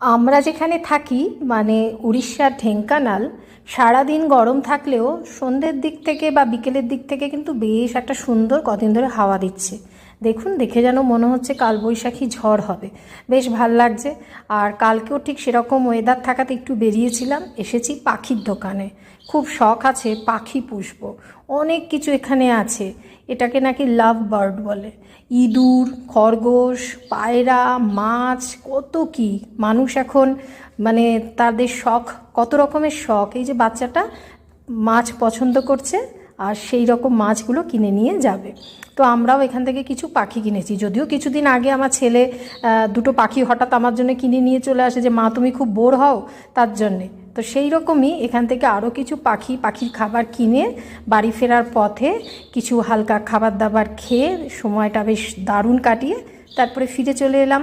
আমরা যেখানে থাকি মানে উড়িষ্যার ঢেঙ্কানাল, সারাদিন গরম থাকলেও সন্ধ্যের দিক থেকে বা বিকেলের দিক থেকে কিন্তু বেশ একটা সুন্দর কদিন ধরে হাওয়া দিচ্ছে। দেখুন, দেখে যেন মনে হচ্ছে কালবৈশাখী ঝড় হবে। বেশ ভাল লাগছে। আর কালকেও ঠিক সেরকম ওয়েদার থাকাতে একটু বেরিয়েছিলাম, এসেছি পাখির দোকানে। খুব শখ আছে পাখি পুষবো, অনেক কিছু এখানে আছে। এটাকে নাকি লাভ বার্ড বলে। ইঁদুর, খরগোশ, পায়রা, মাছ, কত কি মানুষ এখন মানে তাদের শখ, কত রকমের শখ। এই যে বাচ্চাটা মাছ পছন্দ করছে আর সেই রকম মাছগুলো কিনে নিয়ে যাবে। তো আমরাও এখান থেকে কিছু পাখি কিনেছি, যদিও কিছুদিন আগে আমার ছেলে দুটো পাখি হঠাৎ আমার জন্য কিনে নিয়ে চলে আসে যে মা তুমি খুব বোর হও, তার জন্যে। তো সেই রকমই এখান থেকে আরও কিছু পাখির খাবার কিনে বাড়ি ফেরার পথে কিছু হালকা খাবার দাবার খেয়ে সময়টা বেশ দারুণ কাটিয়ে তারপরে ফিরে চলে এলাম।